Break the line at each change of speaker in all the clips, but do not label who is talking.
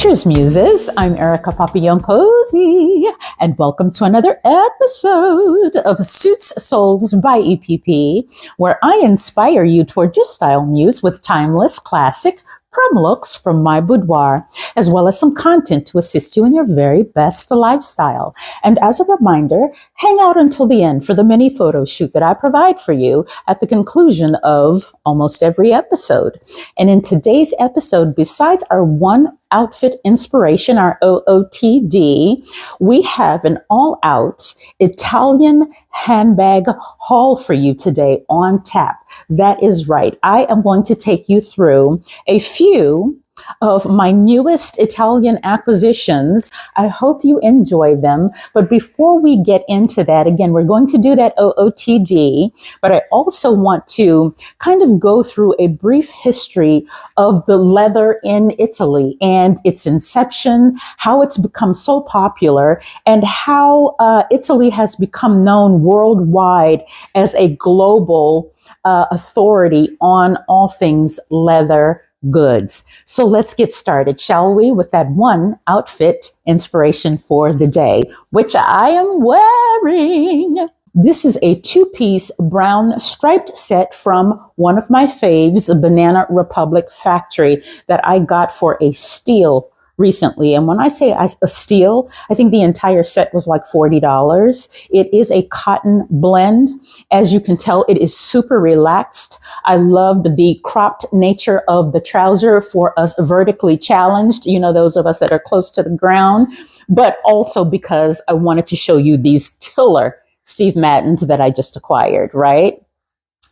Cheers, Muses. I'm ericapapillionposey, and welcome to another episode of Suits Souls by EPP, where I inspire you toward your style muse with timeless classic prom looks from my boudoir, as well as some content to assist you in your very best lifestyle. And as a reminder, hang out until the end for the mini photo shoot that I provide for you at the conclusion of almost every episode. And in today's episode, besides our one outfit inspiration, our OOTD, we have an all-out Italian handbag haul for you today on tap. That is right. I am going to take you through a few of my newest Italian acquisitions. I hope you enjoy them. But before we get into that, again, we're going to do that OOTD, but I also want to kind of go through a brief history of the leather in Italy and its inception, how it's become so popular, and how Italy has become known worldwide as a global authority on all things leather goods. So let's get started, shall we, with that one outfit inspiration for the day, which I am wearing. This is a two-piece brown striped set from one of my faves, Banana Republic Factory, that I got for a steal recently. And when I say a steal, I think the entire set was like $40. It is a cotton blend. As you can tell, it is super relaxed. I loved the cropped nature of the trouser for us vertically challenged, you know, those of us that are close to the ground, but also because I wanted to show you these killer Steve Maddens that I just acquired, right?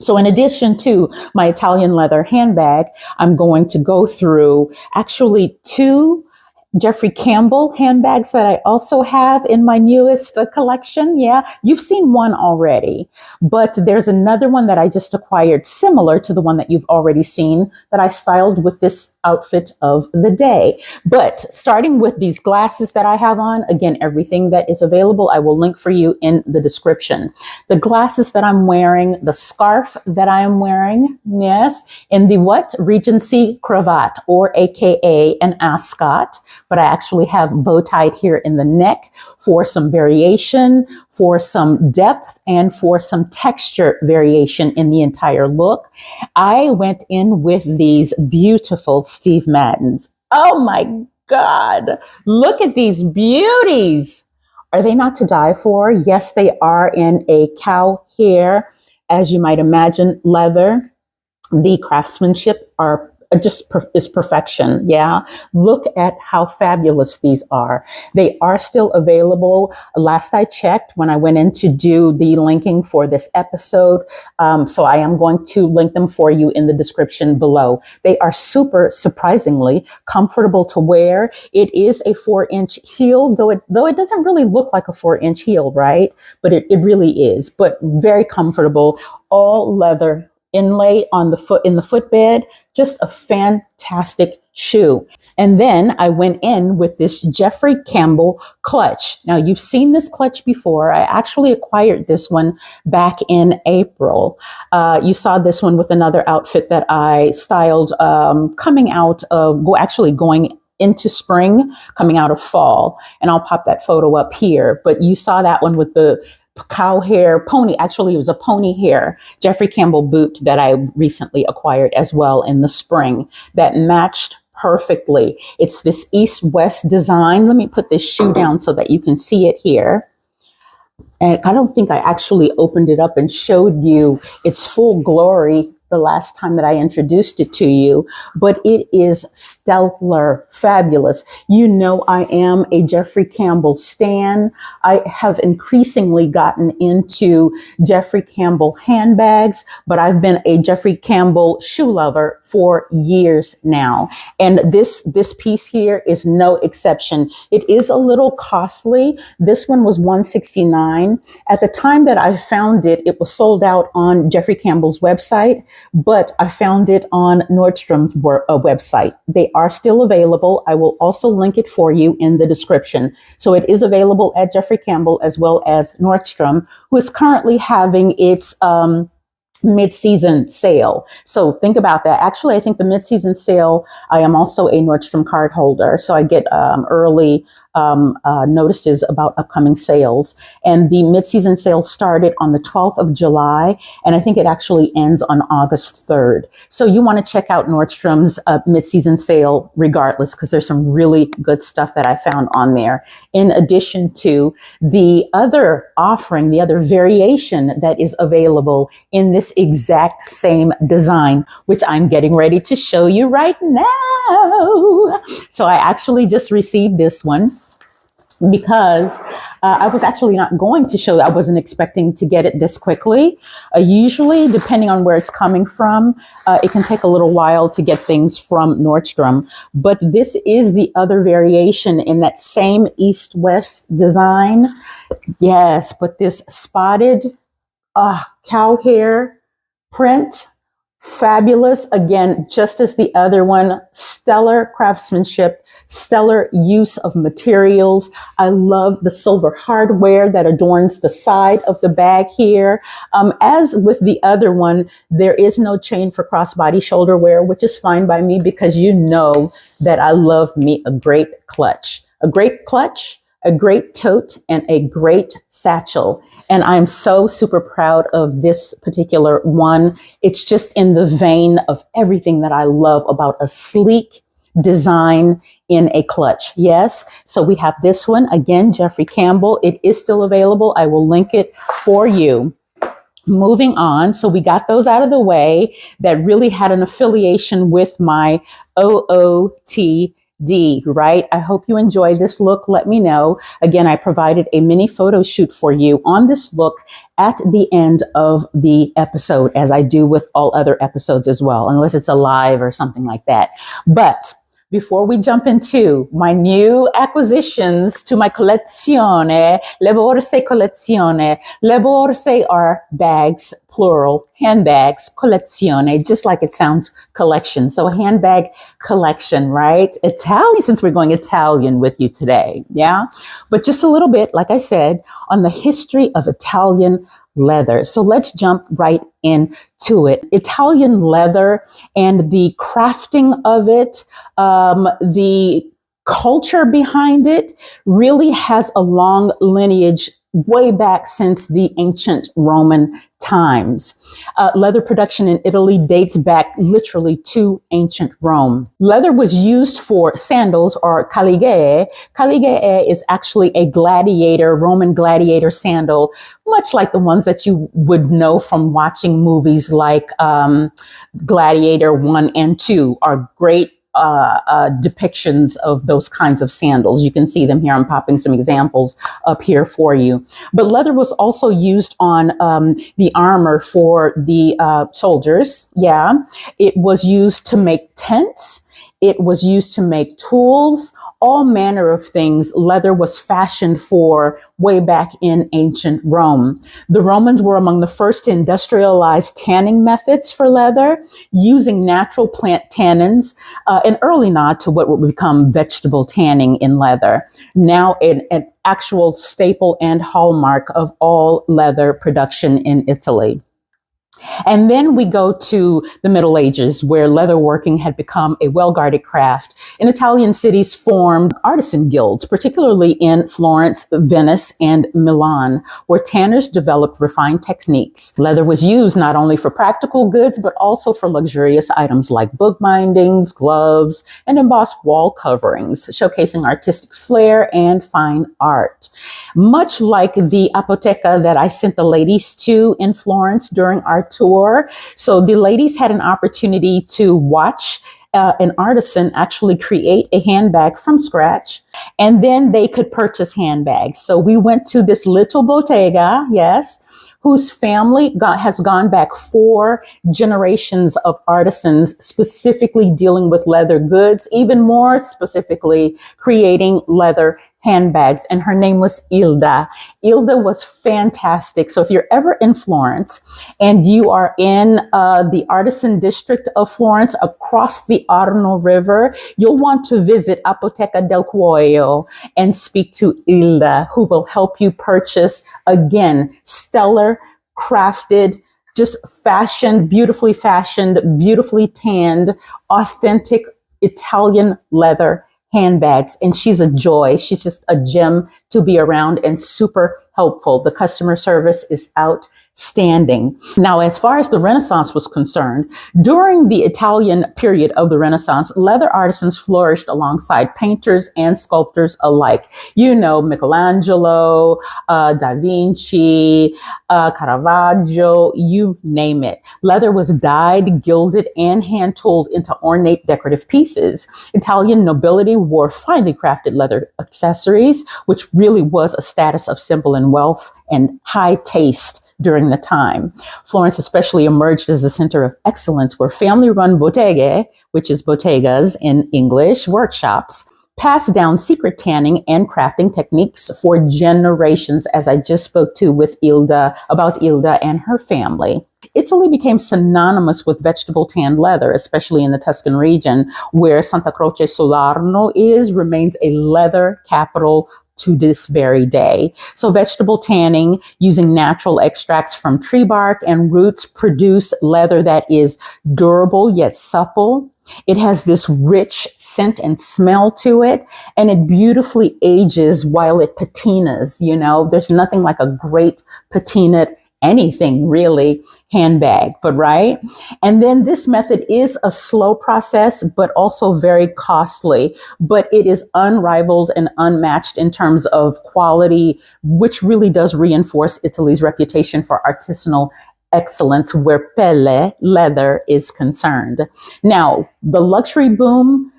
So in addition to my Italian leather handbag, I'm going to go through actually two Jeffrey Campbell handbags that I also have in my newest collection. Yeah, you've seen one already, but there's another one that I just acquired similar to the one that you've already seen that I styled with this outfit of the day. But starting with these glasses that I have on, again, everything that is available, I will link for you in the description. The glasses that I'm wearing, the scarf that I am wearing, yes, in the what? Regency cravat, or AKA an ascot. But I actually have bow tied here in the neck for some variation, for some depth, and for some texture variation in the entire look. I went in with these beautiful Steve Maddens. Oh my God, look at these beauties. Are they not to die for? Yes, they are, in a cow hair, as you might imagine, leather. The craftsmanship is perfection. Yeah. Look at how fabulous these are. They are still available. Last I checked when I went in to do the linking for this episode. So I am going to link them for you in the description below. They are surprisingly comfortable to wear. It is a 4-inch heel, though it doesn't really look like a 4-inch heel, right? But it really is, but very comfortable, all leather inlay on the foot, in the footbed, just a fantastic shoe. And then I went in with this Jeffrey Campbell clutch. Now you've seen this clutch before. I actually acquired this one back in April. You saw this one with another outfit that I styled going into spring, coming out of fall. And I'll pop that photo up here. But you saw that one with the cow hair pony. Actually, it was a pony hair Jeffrey Campbell boot that I recently acquired as well in the spring that matched perfectly. It's this east-west design. Let me put this shoe down so that you can see it here. And I don't think I actually opened it up and showed you its full glory the last time that I introduced it to you, but it is stellar, fabulous. You know, I am a Jeffrey Campbell stan. I have increasingly gotten into Jeffrey Campbell handbags, but I've been a Jeffrey Campbell shoe lover for years now. And this piece here is no exception. It is a little costly. This one was $169. At the time that I found it, it was sold out on Jeffrey Campbell's website, but I found it on Nordstrom's website. They are still available. I will also link it for you in the description. So it is available at Jeffrey Campbell as well as Nordstrom, who is currently having its mid-season sale. So think about that. Actually, I think the mid-season sale, I am also a Nordstrom card holder. So I get early notices about upcoming sales. And the mid-season sale started on the 12th of July. And I think it actually ends on August 3rd. So you want to check out Nordstrom's mid-season sale regardless, because there's some really good stuff that I found on there. In addition to the other offering, the other variation that is available in this exact same design, which I'm getting ready to show you right now. So I actually just received this one because I was actually not going to show. I wasn't expecting to get it this quickly. Usually, depending on where it's coming from, it can take a little while to get things from Nordstrom. But this is the other variation in that same East-West design. Yes, but this spotted cow hair print, fabulous. Again, just as the other one, stellar craftsmanship, stellar use of materials. I love the silver hardware that adorns the side of the bag here. As with the other one, there is no chain for crossbody shoulder wear, which is fine by me because you know that I love me a great clutch. A great clutch, a great tote, and a great satchel. And I'm so super proud of this particular one. It's just in the vein of everything that I love about a sleek design in a clutch. Yes. So we have this one again, Jeffrey Campbell. It is still available. I will link it for you. Moving on. So we got those out of the way that really had an affiliation with my OOTD, right? I hope you enjoy this look. Let me know. Again, I provided a mini photo shoot for you on this look at the end of the episode, as I do with all other episodes as well, unless it's a live or something like that. But before we jump into my new acquisitions to my collezione, le borse collezione. Le borse are bags, plural, handbags, collezione, just like it sounds, collection. So a handbag collection, right? Italian, since we're going Italian with you today, yeah? But just a little bit, like I said, on the history of Italian leather. So let's jump right into it. Italian leather and the crafting of it, the culture behind it really has a long lineage way back since the ancient Roman times. Leather production in Italy dates back literally to ancient Rome. Leather was used for sandals or caligae. Caligae is actually a gladiator, Roman gladiator sandal, much like the ones that you would know from watching movies like Gladiator 1 and 2 are great depictions of those kinds of sandals. You can see them here. I'm popping some examples up here for you. But leather was also used on the armor for the soldiers. Yeah. It was used to make tents. It was used to make tools, all manner of things. Leather was fashioned for way back in ancient Rome. The Romans were among the first to industrialize tanning methods for leather, using natural plant tannins, an early nod to what would become vegetable tanning in leather. Now an actual staple and hallmark of all leather production in Italy. And then we go to the Middle Ages, where leatherworking had become a well-guarded craft. In Italian cities formed artisan guilds, particularly in Florence, Venice, and Milan, where tanners developed refined techniques. Leather was used not only for practical goods, but also for luxurious items like book bindings, gloves, and embossed wall coverings, showcasing artistic flair and fine art. Much like the apoteca that I sent the ladies to in Florence during our tour. So the ladies had an opportunity to watch an artisan actually create a handbag from scratch, and then they could purchase handbags. So we went to this little bottega, yes, whose family has gone back 4 generations of artisans specifically dealing with leather goods, even more specifically creating leather handbags. And her name was Ilda. Ilda was fantastic. So if you're ever in Florence and you are in the artisan district of Florence across the Arno River, you'll want to visit Apoteca del Cuoio and speak to Ilda, who will help you purchase, again, stellar crafted just fashioned, beautifully tanned, authentic Italian leather handbags. And she's a joy. She's just a gem to be around and super helpful. The customer service is outstanding. Now, as far as the Renaissance was concerned, during the Italian period of the Renaissance, leather artisans flourished alongside painters and sculptors alike. You know, Michelangelo, Da Vinci, Caravaggio, you name it. Leather was dyed, gilded, and hand-tooled into ornate decorative pieces. Italian nobility wore finely crafted leather accessories, which really was a status of symbol and wealth and high taste during the time. Florence especially emerged as a center of excellence where family-run botteghe, which is bottegas in English, workshops, passed down secret tanning and crafting techniques for generations, as I just spoke to with about Ilda and her family. Italy became synonymous with vegetable tanned leather, especially in the Tuscan region, where Santa Croce sull'Arno remains a leather capital to this very day. So vegetable tanning using natural extracts from tree bark and roots produce leather that is durable yet supple. It has this rich scent and smell to it, and it beautifully ages while it patinas. You know, there's nothing like a great patinaed anything really handbag, but right. And then this method is a slow process, but also very costly, but it is unrivaled and unmatched in terms of quality, which really does reinforce Italy's reputation for artisanal excellence where pelle, leather, is concerned. Now, the luxury boom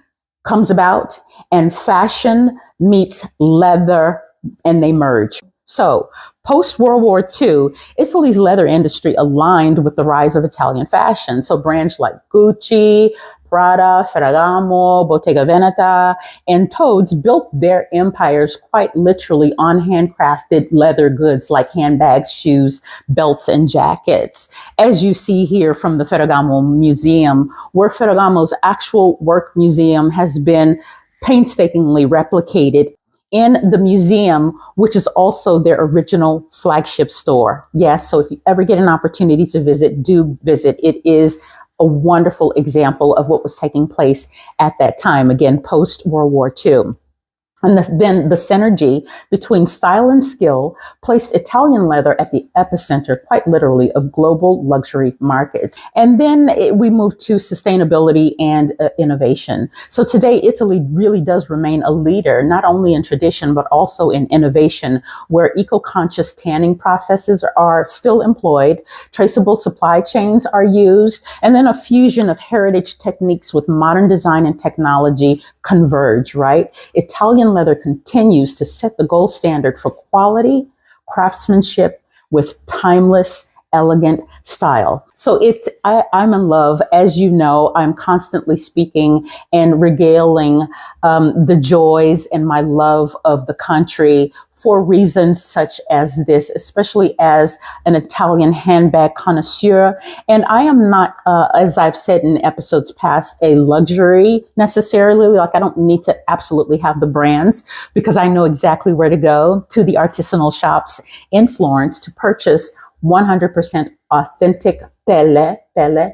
comes about and fashion meets leather and they merge. So, post-World War II, Italy's leather industry aligned with the rise of Italian fashion. So brands like Gucci, Prada, Ferragamo, Bottega Veneta, and Toads built their empires quite literally on handcrafted leather goods like handbags, shoes, belts, and jackets. As you see here from the Ferragamo Museum, where Ferragamo's actual work museum has been painstakingly replicated in the museum, which is also their original flagship store. Yes, so if you ever get an opportunity to visit, do visit. It is a wonderful example of what was taking place at that time, again, post-World War II. And then the synergy between style and skill placed Italian leather at the epicenter, quite literally, of global luxury markets. And then we moved to sustainability and innovation. So today, Italy really does remain a leader, not only in tradition, but also in innovation, where eco-conscious tanning processes are still employed, traceable supply chains are used, and then a fusion of heritage techniques with modern design and technology converge, right? Italian leather continues to set the gold standard for quality, craftsmanship with timeless, elegant style. So I'm in love. As you know, I'm constantly speaking and regaling the joys and my love of the country for reasons such as this, especially as an Italian handbag connoisseur. And I am not, as I've said in episodes past, a luxury necessarily. Like I don't need to absolutely have the brands because I know exactly where to go to the artisanal shops in Florence to purchase 100% authentic pelle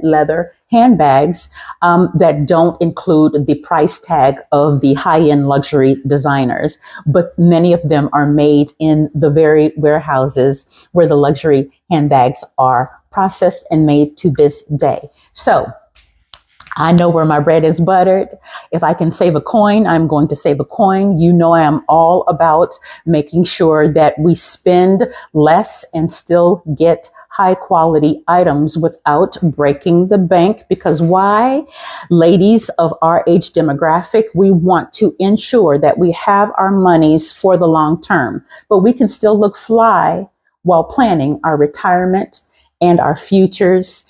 leather handbags that don't include the price tag of the high-end luxury designers, but many of them are made in the very warehouses where the luxury handbags are processed and made to this day. So I know where my bread is buttered. If I can save a coin, I'm going to save a coin. You know, I am all about making sure that we spend less and still get high quality items without breaking the bank. Because why? Ladies of our age demographic, we want to ensure that we have our monies for the long term, but we can still look fly while planning our retirement and our futures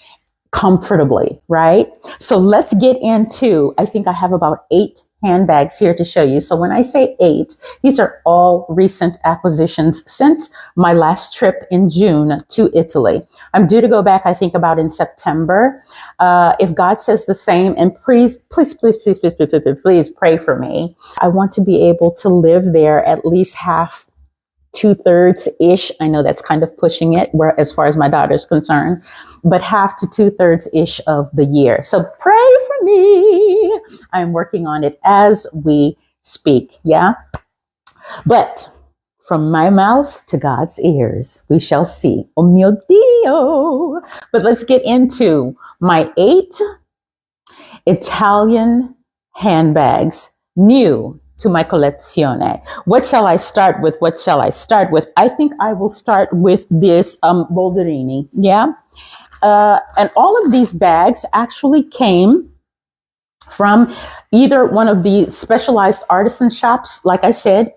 comfortably, right? So let's get into, I think I have about 8 handbags here to show you. So when I say 8, these are all recent acquisitions since my last trip in June to Italy. I'm due to go back, I think about in September. If God says the same, and please pray for me. I want to be able to live there at least half 2/3 ish. I know that's kind of pushing it where, as far as my daughter's concerned, but half to 2/3 ish of the year. So pray for me. I'm working on it as we speak. Yeah. But from my mouth to God's ears, we shall see. Oh mio Dio. But let's get into my 8 Italian handbags, new to my collezione. What shall I start with? What shall I start with? I think I will start with this Bolderini. Yeah. And all of these bags actually came from either one of the specialized artisan shops, like I said,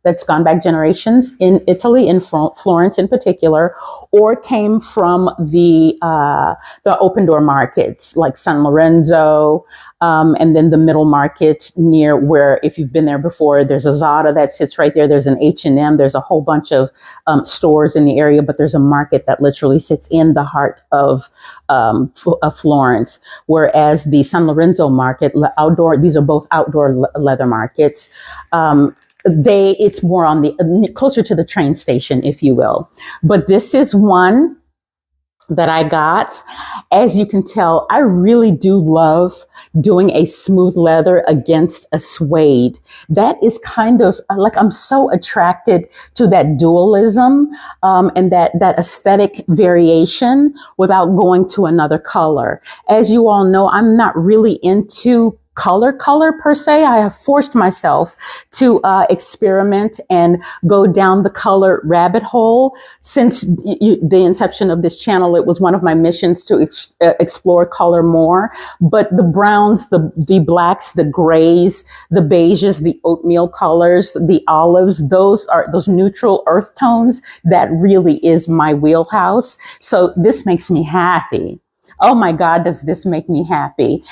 that's gone back generations in Italy, in Florence in particular, or came from the open door markets like San Lorenzo, and then the middle market near where, if you've been there before, there's a Zara that sits right there. There's an H&M. There's a whole bunch of stores in the area, but there's a market that literally sits in the heart of Florence. Whereas the San Lorenzo market, outdoor, these are both outdoor leather markets. It's more on the closer to the train station, if you will. But this is one that I got. As you can tell, I really do love doing a smooth leather against a suede. That is kind of like, I'm so attracted to that dualism, and that aesthetic variation without going to another color. As you all know, I'm not really into color per se. I have forced myself to experiment and go down the color rabbit hole. Since the inception of this channel, it was one of my missions to explore color more. But the browns, the blacks, the grays, the beiges, the oatmeal colors, the olives, those neutral earth tones. That really is my wheelhouse. So this makes me happy. Oh my God, does this make me happy?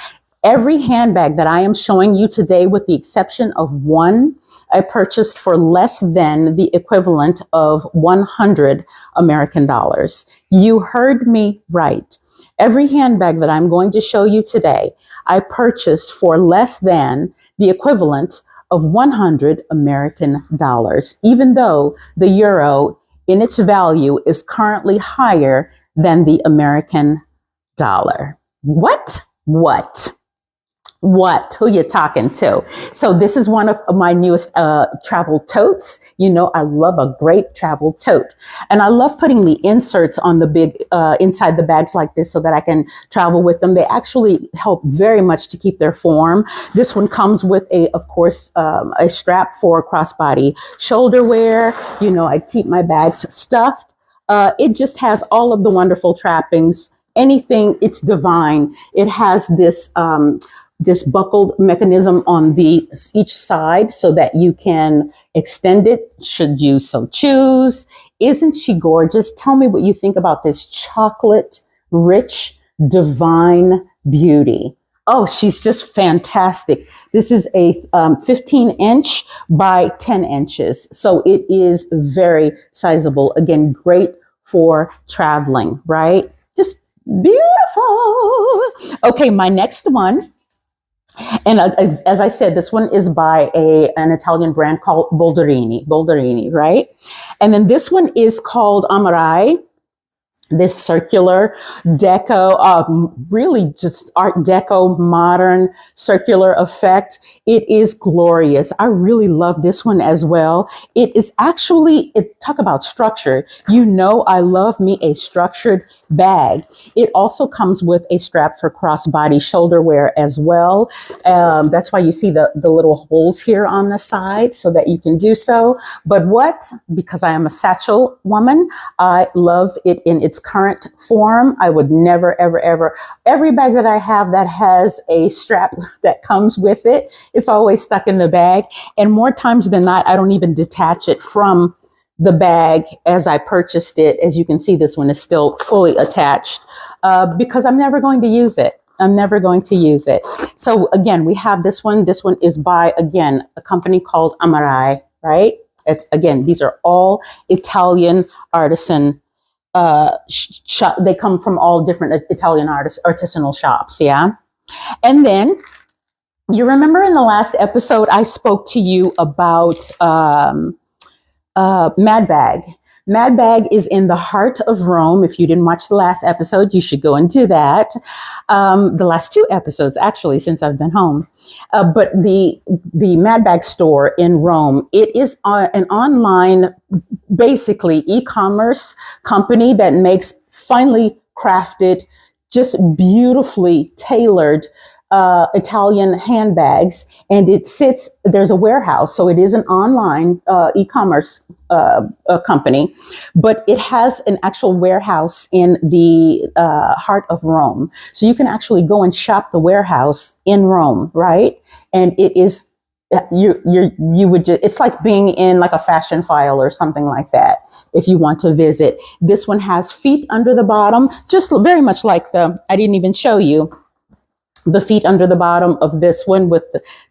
Every handbag that I am showing you today, with the exception of one, I purchased for less than the equivalent of 100 American dollars. You heard me right. Every handbag that I'm going to show you today, I purchased for less than the equivalent of 100 American dollars, even though the euro in its value is currently higher than the American dollar. What? Who you talking to? So this is one of my newest travel totes. You know, I love a great travel tote. And I love putting the inserts on the big inside the bags like this so that I can travel with them. They actually help very much to keep their form. This one comes with of course, a strap for crossbody shoulder wear. You know, I keep my bags stuffed. It just has all of the wonderful trappings. Anything, it's divine. It has this buckled mechanism on each side so that you can extend it should you so choose. Isn't she gorgeous? Tell me what you think about this chocolate rich divine beauty. Oh, she's just fantastic. This is a 15-inch by 10 inches. So it is very sizable. Again, great for traveling, right? Just beautiful. Okay, my next one. And as I said, this one is by an Italian brand called Bolderini, right? And then this one is called Amarai. This circular deco, really just art deco, modern circular effect. It is glorious. I really love this one as well. It is actually, talk about structure. You know, I love me a structured bag. It also comes with a strap for crossbody shoulder wear as well. That's why you see the little holes here on the side so that you can do so. But because I am a satchel woman, I love it in its current form. I would never, ever, every bag that I have that has a strap that comes with it, it's always stuck in the bag. And more times than not, I don't even detach it from the bag as I purchased it. As you can see, this one is still fully attached because I'm never going to use it. So again, we have this one. This one is by, again, a company called Amarai, right? These are all Italian artisan they come from all different Italian artisanal shops. Yeah. And then you remember in the last episode, I spoke to you about, Madbag. Madbag is in the heart of Rome. If you didn't watch the last episode, you should go and do that. The last two episodes, actually, since I've been home. But the Madbag store in Rome, it is an online, basically e-commerce company that makes finely crafted, just beautifully tailored Italian handbags, and there's a warehouse, so it is an online e-commerce company, but it has an actual warehouse in the heart of Rome. So you can actually go and shop the warehouse in Rome, right? And it is, you would just, it's like being in like a fashion file or something like that if you want to visit. This one has feet under the bottom, just very much like I didn't even show you the feet under the bottom of this one with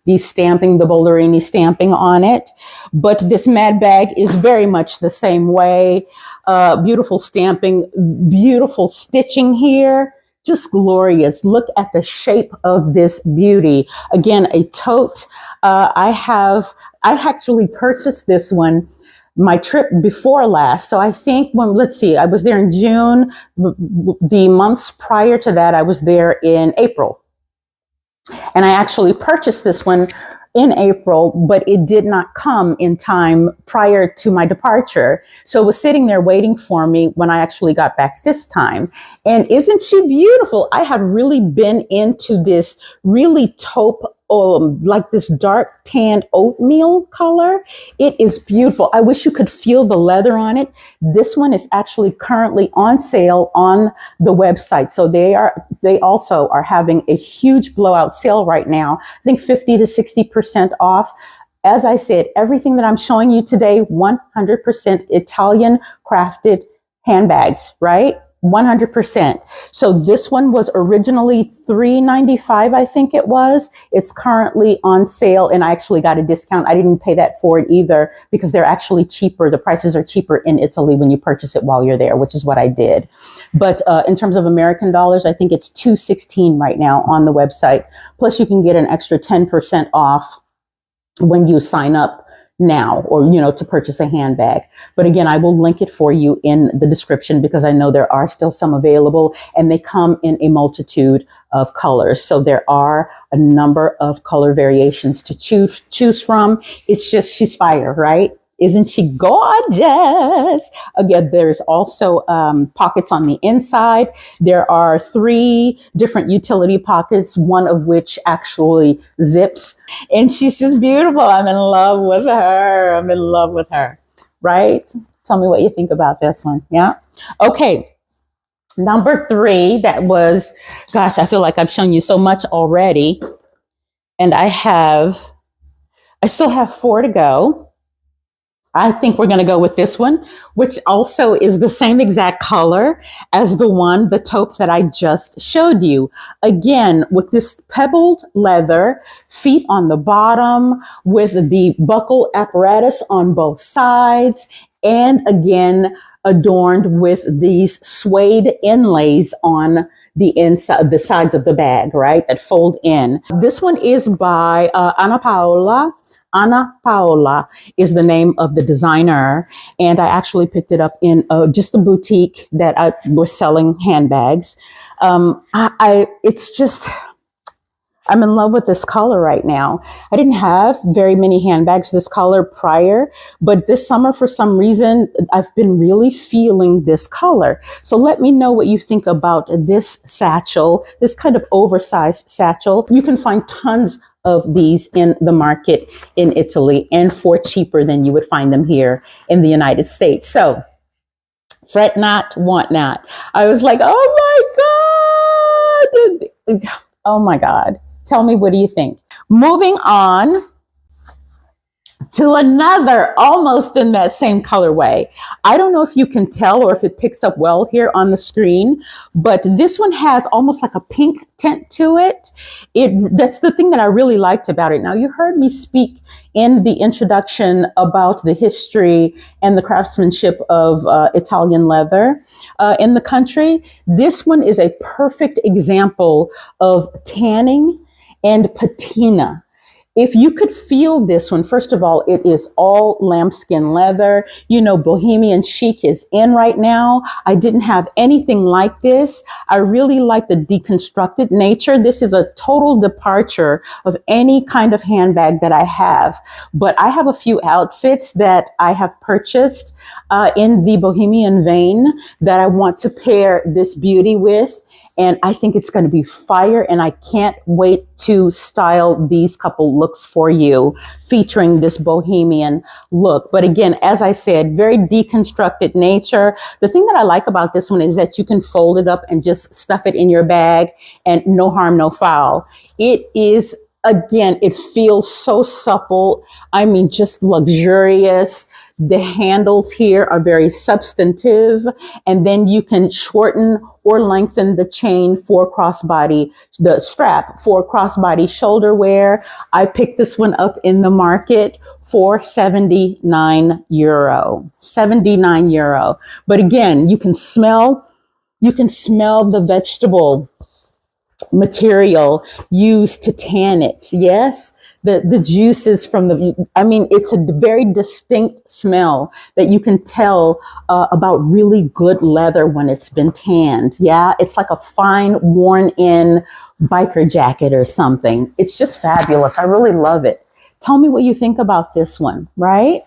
the stamping, the Bollerini stamping on it. But this Madbag is very much the same way. Beautiful stamping, beautiful stitching here. Just glorious. Look at the shape of this beauty. Again, a tote. I actually purchased this one my trip before last. So I think let's see, I was there in June. The months prior to that, I was there in April. And I actually purchased this one in April, but it did not come in time prior to my departure. So it was sitting there waiting for me when I actually got back this time. And isn't she beautiful? I have really been into this really taupe, like this dark tanned oatmeal color. It is beautiful. I wish you could feel the leather on it. This one is actually currently on sale on the website. So they also are having a huge blowout sale right now. I think 50 to 60% off. As I said, everything that I'm showing you today, 100% Italian crafted handbags, right? 100%. So this one was originally $3.95, I think it was. It's currently on sale, and I actually got a discount. I didn't pay that for it either because they're actually cheaper. The prices are cheaper in Italy when you purchase it while you're there, which is what I did. But in terms of American dollars, I think it's $2.16 right now on the website. Plus, you can get an extra 10% off when you sign up now, or, to purchase a handbag. But again, I will link it for you in the description because I know there are still some available, and they come in a multitude of colors. So there are a number of color variations to choose from. It's just, she's fire, right? Isn't she gorgeous? Again, there's also pockets on the inside. There are 3 different utility pockets, one of which actually zips. And she's just beautiful. I'm in love with her. I'm in love with her, right? Tell me what you think about this one. Yeah. Okay. Number 3, that was, gosh, I feel like I've shown you so much already. And I still have 4 to go. I think we're going to go with this one, which also is the same exact color as the taupe that I just showed you. Again, with this pebbled leather, feet on the bottom, with the buckle apparatus on both sides, and again, adorned with these suede inlays on the inside, the sides of the bag, right, that fold in. This one is by Anna Paola. Anna Paola is the name of the designer, and I actually picked it up in just a boutique that was selling handbags. It's just, I'm in love with this color right now. I didn't have very many handbags this color prior, but this summer, for some reason, I've been really feeling this color. So let me know what you think about this satchel, this kind of oversized satchel. You can find tons of these in the market in Italy, and for cheaper than you would find them here in the United States. So fret not, want not. I was like, oh my God. Oh my God. Tell me, what do you think? Moving on to another, almost in that same colorway. I don't know if you can tell or if it picks up well here on the screen, but this one has almost like a pink tint to it. That's the thing that I really liked about it. Now, you heard me speak in the introduction about the history and the craftsmanship of Italian leather in the country. This one is a perfect example of tanning and patina. if you could feel this one, first of all, it is all lambskin leather. You know, bohemian chic is in right now. I didn't have anything like this. I really like the deconstructed nature. This is a total departure of any kind of handbag that I have. But I have a few outfits that I have purchased in the bohemian vein that I want to pair this beauty with. And I think it's going to be fire. And I can't wait to style these couple looks for you featuring this bohemian look. But again, as I said, very deconstructed nature. The thing that I like about this one is that you can fold it up and just stuff it in your bag and no harm, no foul. It is, again, it feels so supple. I mean, just luxurious. The handles here are very substantive, and then you can shorten or lengthen the chain for crossbody, the strap for crossbody shoulder wear. I picked this one up in the market for €79. 79 euro. But again, you can smell the vegetable material used to tan it. Yes. The juices from it's a very distinct smell that you can tell about really good leather when it's been tanned. Yeah, it's like a fine worn in biker jacket or something. It's just fabulous. I really love it. Tell me what you think about this one, right?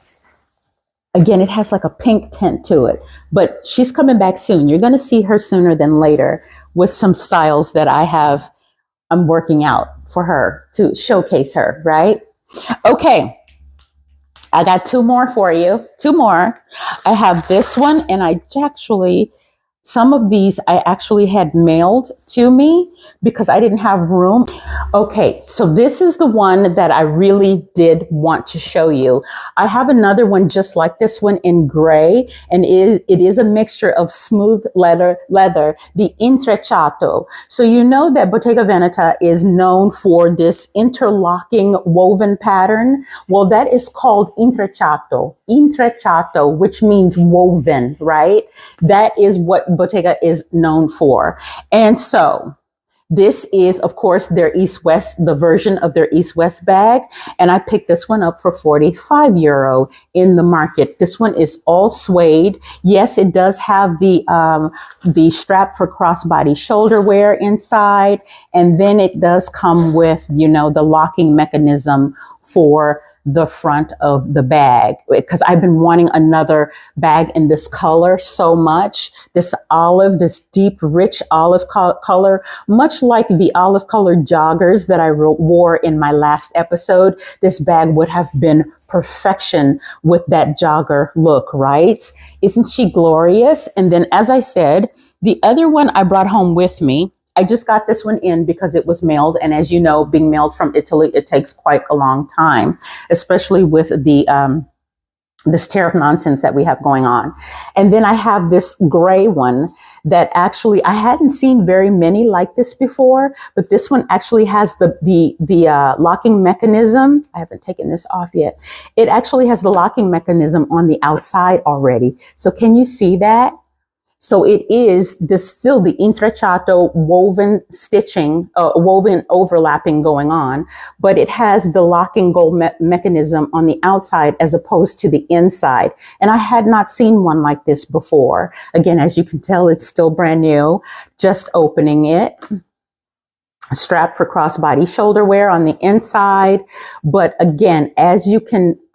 Again, it has like a pink tint to it, but she's coming back soon. You're going to see her sooner than later with some styles that I'm working out for her to showcase her, right? Okay. I got two more for you. Two more. I have this one, and some of these I actually had mailed to me because I didn't have room. Okay, so this is the one that I really did want to show you. I have another one just like this one in gray, and it is a mixture of smooth leather, the intrecciato. So you know that Bottega Veneta is known for this interlocking woven pattern. Well, that is called intrecciato, which means woven, right? That is what Bottega is known for. And so this is, of course, their East-West, the version of their East-West bag. And I picked this one up for €45 in the market. This one is all suede. Yes, it does have the strap for crossbody shoulder wear inside. And then it does come with, the locking mechanism for the front of the bag, because I've been wanting another bag in this color so much. This deep, rich olive color, much like the olive colored joggers that I wore in my last episode. This bag would have been perfection with that jogger look, right? Isn't she glorious? And then, as I said, the other one I brought home with me, I just got this one in because it was mailed. And as you know, being mailed from Italy, it takes quite a long time, especially with this tariff nonsense that we have going on. And then I have this gray one that actually, I hadn't seen very many like this before, but this one actually has the locking mechanism. I haven't taken this off yet. It actually has the locking mechanism on the outside already. So can you see that? So it is still the intrecciato woven stitching, woven overlapping going on, but it has the locking gold mechanism on the outside as opposed to the inside. And I had not seen one like this before. Again, as you can tell, it's still brand new, just opening it. Strap for crossbody shoulder wear on the inside. But again, I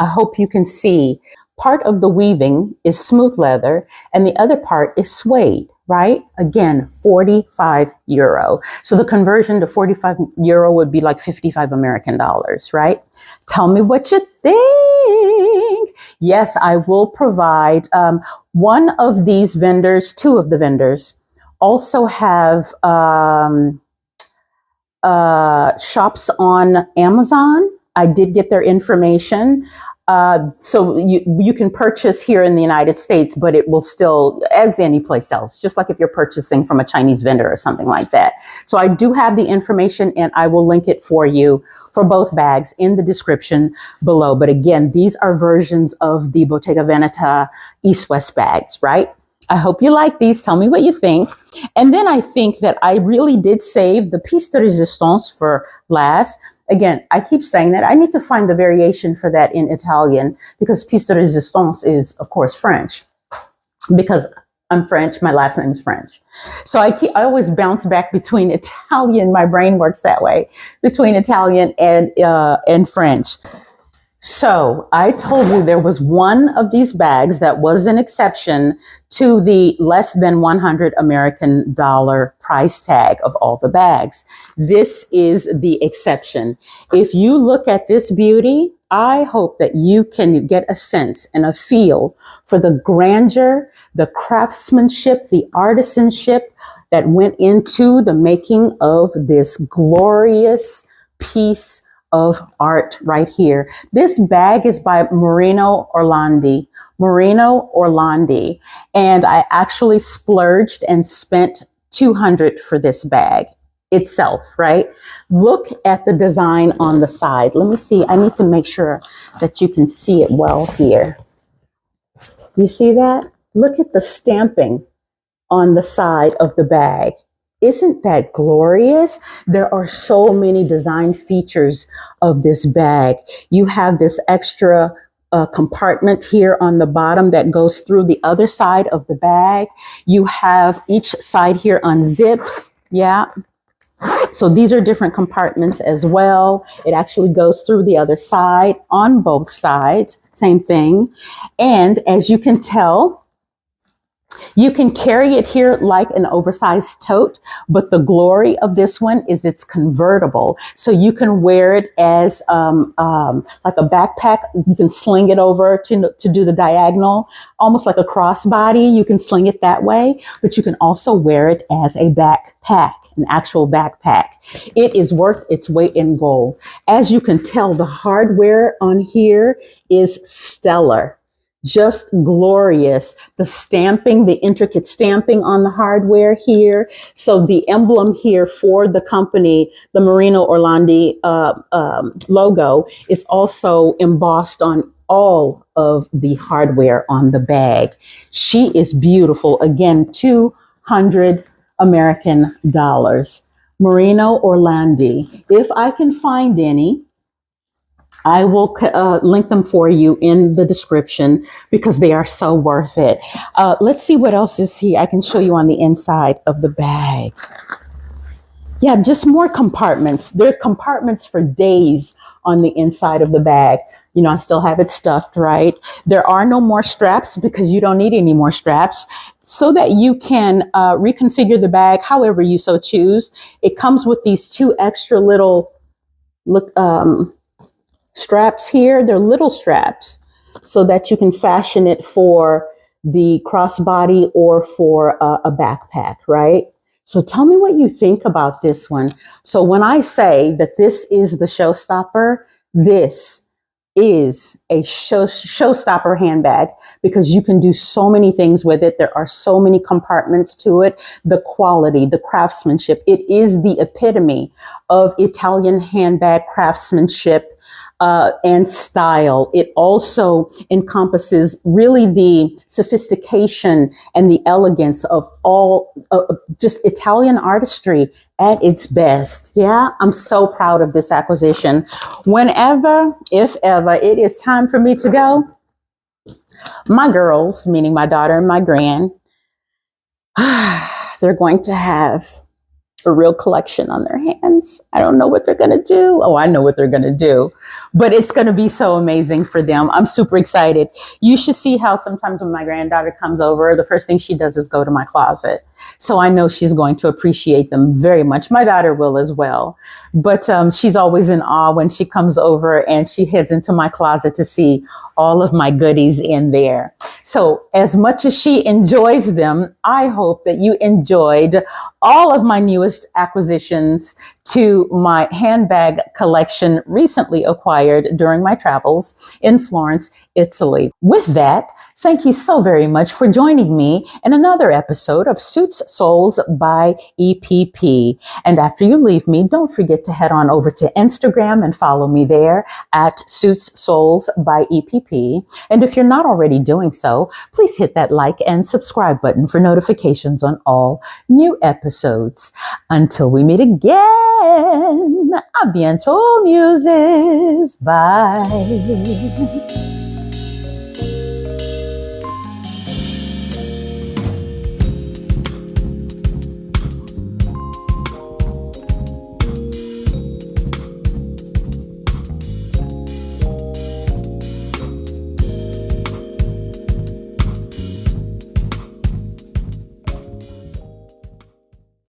hope you can see, part of the weaving is smooth leather and the other part is suede, right? Again, €45. So the conversion to €45 would be like 55 American dollars, right? Tell me what you think. Yes, I will provide one of these vendors, two of the vendors also have shops on Amazon. I did get their information. So you can purchase here in the United States, but it will still, as any place else, just like if you're purchasing from a Chinese vendor or something like that. So I do have the information, and I will link it for you for both bags in the description below. But again, these are versions of the Bottega Veneta East-West bags, right? I hope you like these. Tell me what you think. And then I think that I really did save the piece de resistance for last. Again, I keep saying that. I need to find the variation for that in Italian, because piece de résistance is, of course, French. Because I'm French, my last name is French. So I always bounce back between Italian, my brain works that way, between Italian and French. So I told you there was one of these bags that was an exception to the less than 100 American dollar price tag of all the bags. This is the exception. If you look at this beauty, I hope that you can get a sense and a feel for the grandeur, the craftsmanship, the artisanship that went into the making of this glorious piece of art right here. This bag is by Marino Orlandi. And I actually splurged and spent $200 for this bag itself, right? Look at the design on the side. Let me see. I need to make sure that you can see it well here. You see that? Look at the stamping on the side of the bag. Isn't that glorious? There are so many design features of this bag. You have this extra compartment here on the bottom that goes through the other side of the bag. You have each side here unzips. Yeah. So these are different compartments as well. It actually goes through the other side on both sides. Same thing. And as you can tell, you can carry it here like an oversized tote, but the glory of this one is it's convertible. So you can wear it as like a backpack. You can sling it over to do the diagonal, almost like a crossbody. You can sling it that way, but you can also wear it as a backpack, an actual backpack. It is worth its weight in gold. As you can tell, the hardware on here is stellar. Just glorious. The stamping, the intricate stamping on the hardware here. So the emblem here for the company, the Marino Orlandi logo, is also embossed on all of the hardware on the bag. She is beautiful. Again, 200 American dollars. Marino Orlandi. If I can find any, I will link them for you in the description because they are so worth it. Let's see what else is here. I can show you on the inside of the bag. Yeah, just more compartments. There are compartments for days on the inside of the bag. You know, I still have it stuffed, right? There are no more straps because you don't need any more straps, so that you can reconfigure the bag however you so choose. It comes with these two extra little straps here. They're little straps so that you can fashion it for the crossbody or for a backpack, right? So tell me what you think about this one. So when I say that this is the showstopper, this is a showstopper handbag because you can do so many things with it. There are so many compartments to it. The quality, the craftsmanship, it is the epitome of Italian handbag craftsmanship and style. It also encompasses really the sophistication and the elegance of all just Italian artistry at its best. Yeah, I'm so proud of this acquisition. Whenever, if ever, it is time for me to go, my girls, meaning my daughter and my grand, they're going to have a real collection on their hands. I don't know what they're going to do. Oh, I know what they're going to do, but it's going to be so amazing for them. I'm super excited. You should see how sometimes when my granddaughter comes over, the first thing she does is go to my closet. So I know she's going to appreciate them very much. My daughter will as well, but she's always in awe when she comes over and she heads into my closet to see all of my goodies in there. So as much as she enjoys them, I hope that you enjoyed all of my newest acquisitions to my handbag collection recently acquired during my travels in Florence, Italy. With that, Thank you so very much for joining me in another episode of Suits Souls by EPP. And after you leave me, don't forget to head on over to Instagram and follow me there at Suits Souls by EPP. And if you're not already doing so, please hit that like and subscribe button for notifications on all new episodes. Until we meet again, a bientôt, Muses. Bye.